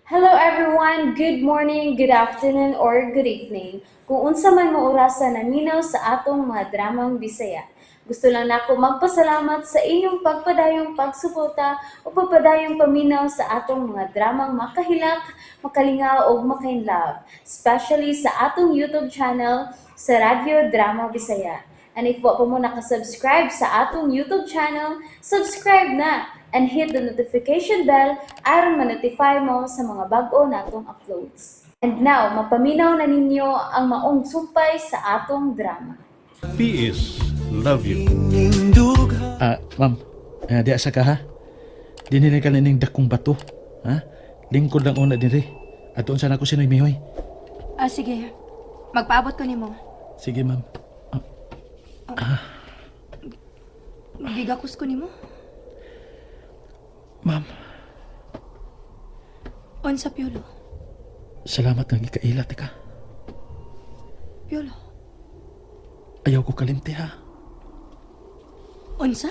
Hello everyone, good morning, good afternoon, or good evening. Kung unsa man mo orasan naminaw sa atong mga dramang Bisaya. Gusto lang nako magpasalamat sa inyong pagpadayong pagsuporta o pagpadayong paminaw sa atong mga dramang makahilak, makalingaw o makainlove, especially sa atong YouTube channel sa Radyo Drama Bisaya. And if wa pa mo nakasubscribe sa atong YouTube channel, subscribe na and hit the notification bell aron ma-notify mo sa mga bag-o natong uploads. And now, mapaminaw na ninyo ang maong sumpay sa atong drama. PS, love you. Ma'am, di asa ka ha? Dinili ka nining dakong bato. Ha? Lingkod lang una diri. At doon sana ako sinoy mihoy. Sige. Magpaabot ko nimo. Sige, ma'am. Gigakos ko nimo. Ma'am, Unsa Piolo? salamat nga gikailat ka. Piolo. Ayaw ko kalimti ha. Unsa?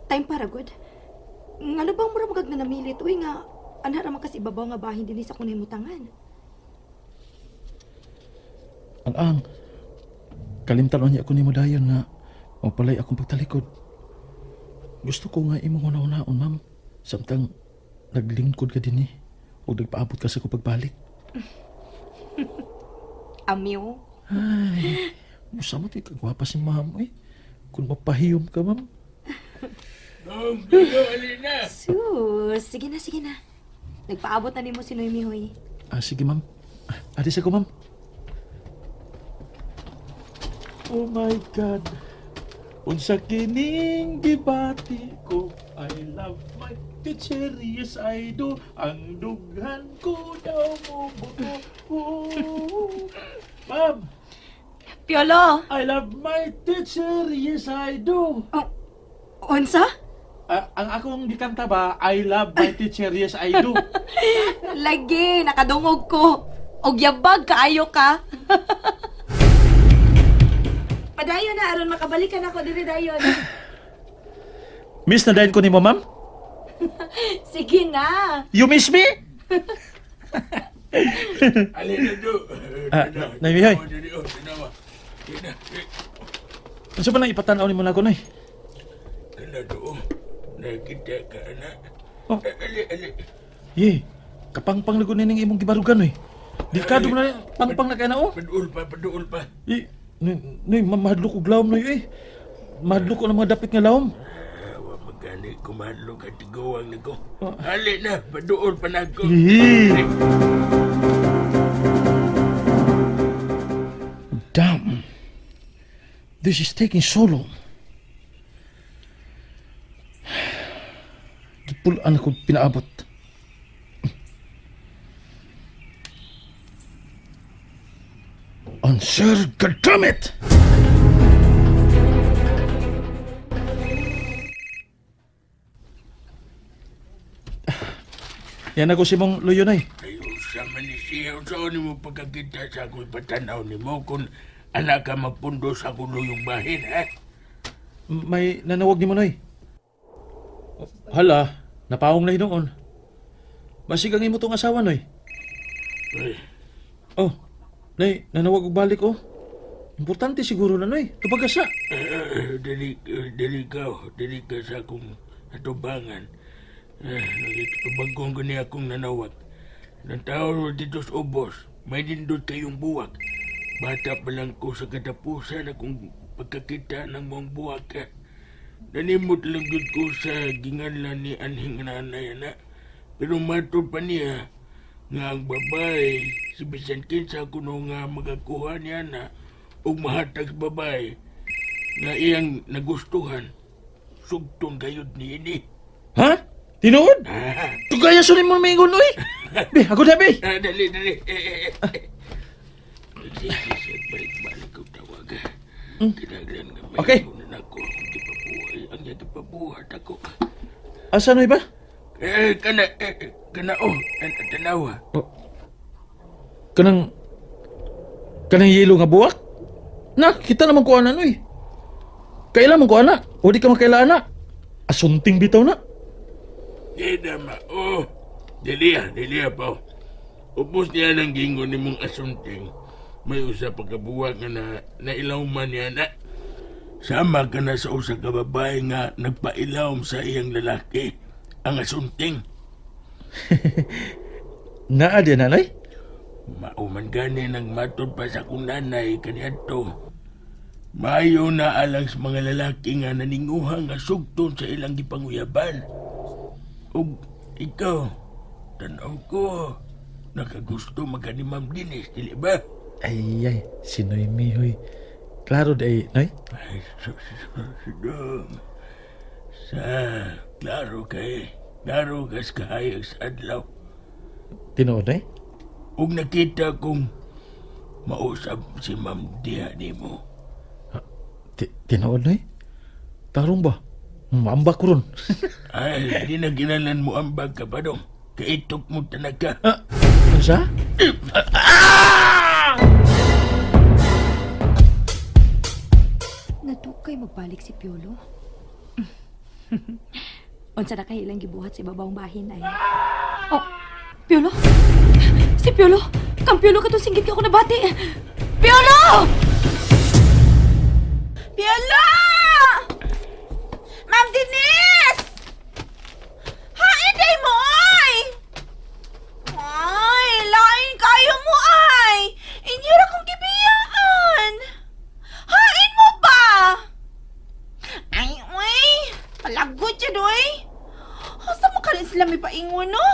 Time para good. Ngano bang mura magag na namilit? Uy nga, ana ra man kasi ibabaw nga bahin dinhi sa kunay mutangan. Ang kalimtan niya ako ni mo dayon nga mapalay akong pagtalikod. Gusto ko nga imong una-unaon, ma'am. Samtang naglingkod ka din o nagpaabot ka sa ko pagbalik. Amiw. Ay, musa mo kagwapa si ma'am eh. Kung mapahiyom ka, ma'am. Sus, sige na. Nagpaabot na nimo si Noy Mihoy. Sige, ma'am. Alis ako, ma'am. Oh my God. Unsa kining gibati ko, I love my teacher, yes I do. Ang dughan ko daw mo buto. Oh. Ma'am, Piolo! I love my teacher, yes I do. Oh, unsa? Ang akong gikanta ba, I love my teacher, yes I do. Lagi, nakadungog ko. Og yabag kaayo ka. Padayon na aron makabalikan ako diri dayon. Miss na dahil ko ni mo, ma'am? Sige na. You miss me? Alin na do. Namihoy. Ano ba nang ipatanaw ni mo na ako, Nay? Kana do. Nakita ka na. Oh. Ali. Ye, kapangpang na kunin ng imong gibarugan, Noy. Delikado mo na pangpang na kaya na, oh. Paduol pa. Noy, mahadlok og lawom, Noy, eh. Mahadlok ko ng mga dapit nga lawom. Wa magani kumadlo ka tigawang nako. Ali na, paduol pa na ko. Damn. This is taking so long. Pulaan ako pinaabot. Answer, goddammit! Yan ako si mong luyo, Nay. Ayo sa manisiyaw sa ni mo pagkakita sa ako'y patanaw ni mo kung anak ka mapundo sa kulo yung bahin, ha? May nanawag ni mo, Noy. Hala, napaong na hinoon. Basig ang imo tong asawa, Noy. Ay, Oh, Noy, nanawag og balik, oh. Importante siguro na, Noy. Tupagasa. dali ka sa akong atubangan. Nagitubagong ko niya akong nanawag. Nang tao dito sa ubos, may nindot kayong buwak. Bata pa lang ko sa katapusan akong pagkakita ng mong buwak. Nanimot lang yun ko sa ginganlan ni anhing nanay na. Pero matod pa niya nga ang babae, si Bisantin sa kuno nga magakuha niya na o mahatag sa babae nga iyang nagustuhan. Sugton kayod ni ini. Ha? Tinuod? Tugaya sunin mo mingon, Noy. Be, ako na, be. Dali. Sige, balik-balik ko tawag. Kinaglan nga may Okay. kunan ako akong gipabuhay. Ang gipabuhat ako. Asa, Noy ba? Kana, tanawa. Oh. Kanang yelo nga buwak? Na, kita naman ko ana, Noy. Kailan man ko ana? O di ka makaila ana? Asunting bitaw na. Di naman, Dili pa. Ubos niya ng gingon ni mong asunting. May usa pagkabuwa nga na nailawman niya na. Sama ka na sa usa ka babae nga nagpailawom sa iyang lalaki. Ang asunting. Naa din, nanay? Mauman gani nang matod pa sa kong nanay kaniadto. Maayo na alang sa mga lalaki nga naninguha nga sugton sa ilang gipanguyaban. Ug ikaw, tanaw ko, nakagusto magka ni Ma'am Dinis, dili ba? Ay, si Noemi, huy. Klaro day, Noy? Ay, dong. Klaro kas kahayag sa adlaw. Tinood, Noy? Ug nakita kong mausap si Ma'am Dia ni mo. Tinood, Noy? Tarong ba? Maambak ko ron. Ay, di na ginalan mo ang bag ka pa dong. Kaitok mo talaga. Ano siya? Natukay magbalik si Piolo. Unsa na kay ilang gibuhat sa ibabawang bahin ay. Oh, Piolo? Si Piolo? Kang Piolo ka to singgit ka ako nabati. Piolo! Piolo! Ma'am Denise! Hain day mo, ay! Ay, lain kayo mo, ay! Inyura kong gibiyaan! Hain mo ba? Ay, uy! Palagod siya, doy! Asa mo ka rin sila may paingon, no?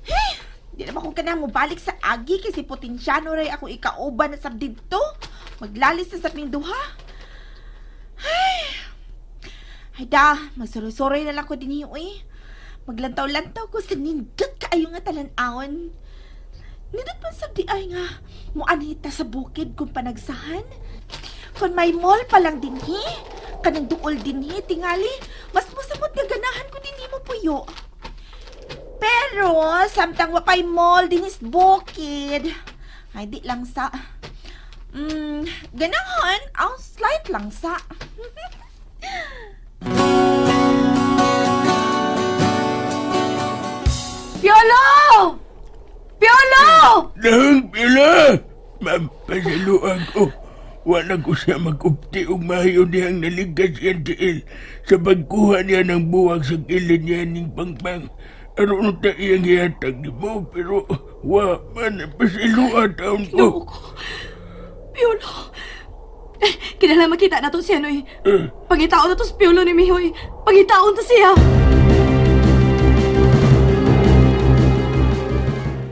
Hey! Di na ba kung kanang mo balik sa agi kasi potensyano rin ako ikauban na sa dito? Maglalis na sa duha. Ay da, magsuroy-suroy na lang ko din yun eh. Maglantaw-lantaw ko sa nindot kaayo nga talan-aon. Nindot man sa di ay nga, muanita sa bukid kung panagsahan. Kung may mall pa lang dinhi, kanang duol dinhi, tingali, mas masamot nga ganahan ko dinhi mo puyo. Pero, samtang wapay mall dinis bukid. Ay, di lang sa... ganahan, ang slight lang sa... Piolo! Piolo! Nang pila! Ma'am, pasaluan ko. Wala ko siya magupti ug mahayo niyang naligas yan tiil sa pagkuha niya ng buwag sa kilid niya ning pangpang. Aron ta iyang ihatag ni mo, pero man, pasiluan taon ko. Piolo! Kinala makita na to siya, Noy. Pangitaon na to si Piolo ni Mihoy. Pangitaon to siya.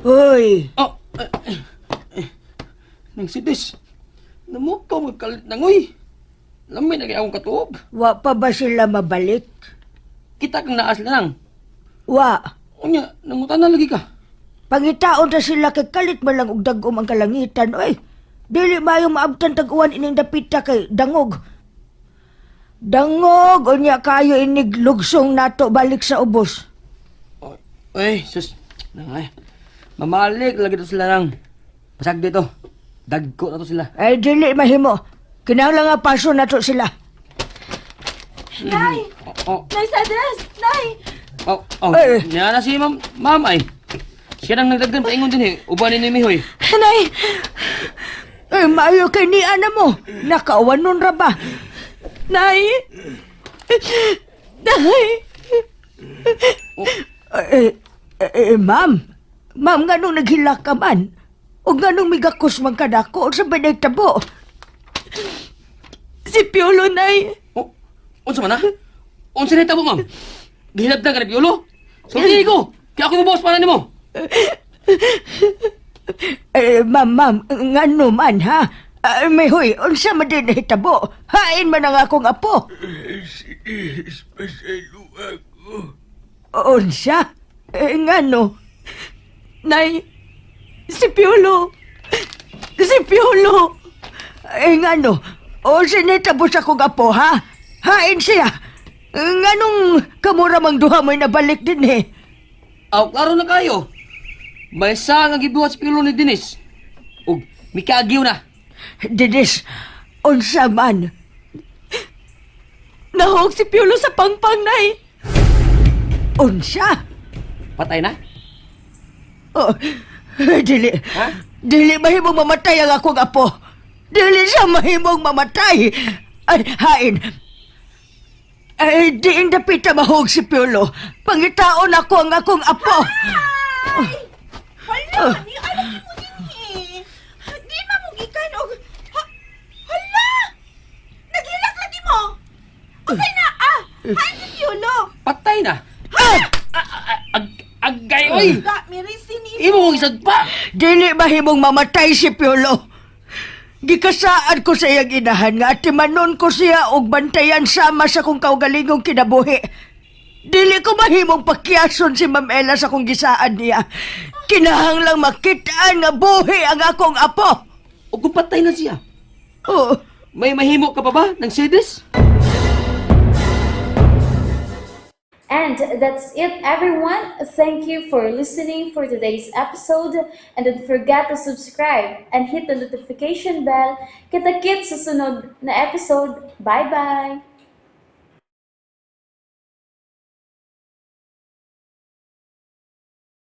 Hoy! Oh, nang sidis. Namukaw magkalit na ngoy. Lamay na kaya akong katuog. Wa pa ba sila mabalik? Kita kang naas lang. Wa. Unya, nangutan na lagi ka. Pangitaon ta sila kay kalit man lang og dagom ang kalangitan, oy. Dili mayo maabtan tag-uwan ining dapita kay dangog. Dangog unya kayo inig lugsong nato balik sa ubos. Uy, sus. Nangay. Mamalik lagi to sila nang. Pasag dito. Dagko na to sila. Ay dili mahimo. Kinahanglan nga paso nato sila. Nay! Oh, Nay, sa address! Nay! Niya na si ma'am ay. Siya nang nagdagdan paingon din eh. Ubanin ni Mihoy. Nay! Ay maayo kay ni ana mo. Nakaawan nun ra ba? Nay! Nay! Ma'am. Ma'am, nganong naghilak ka man? O nganong migakos man ka dako sa banay tabo? Si Piolo, Nay! Oh, unsa man na? Unsa na tabo, ma'am? Gihilab na ka na Piolo? Sulti ko! Kaya ako yung boss para ni mo! Ma'am, ngano man ha? May huy, unsa man din hitabo? Hain man ang akong apo. Sidis, pasaluan ko. Unsa? Ngano? Nay! Si Piolo! Si Piolo! Ngano? O sinitabo sa kong apo ha? Hain siya. Nganong kamura mang duha mo'y nabalik din eh. Aw, klaro na kayo. May isa nga gibuhat sa Piolo ni Denise. Ug, mikagiw na. Dinis, unsa man? Nahog si Piolo sa pangpang, Nay! Unsa? Patay na? Oh, dili. Ha? Dili mahimong mamatay ang akong apo. Dili siya mahimong mamatay. Ay, hain. Ay, diin dapita mahog si Piolo. Pangitaon ako ang akong apo. Hala, ni alam ni mo din eh. Di na mo gikan og... Hala! Nagilak lagi mo! Okay na, hain si Piolo! Patay na? Agay, oy! Ga, mirisin ni... Imo mong isagpa! Dili mahimong mamatay si Piolo. Gikasaan ko sa iyang inahan nga timanon ko siya og bantayan sama sa kong kaugalingong kinabuhi. Dili ko mahimong pakyason si Ma'am Ella sa kong gisaan niya. Kinahanglang makitaan nga buhi ang akong apo. O kung patay na siya, Oh, may mahimo ka pa ba ng sedes? And that's it, everyone. Thank you for listening for today's episode. And don't forget to subscribe and hit the notification bell. Kita-kits sa sunod na episode. Bye-bye!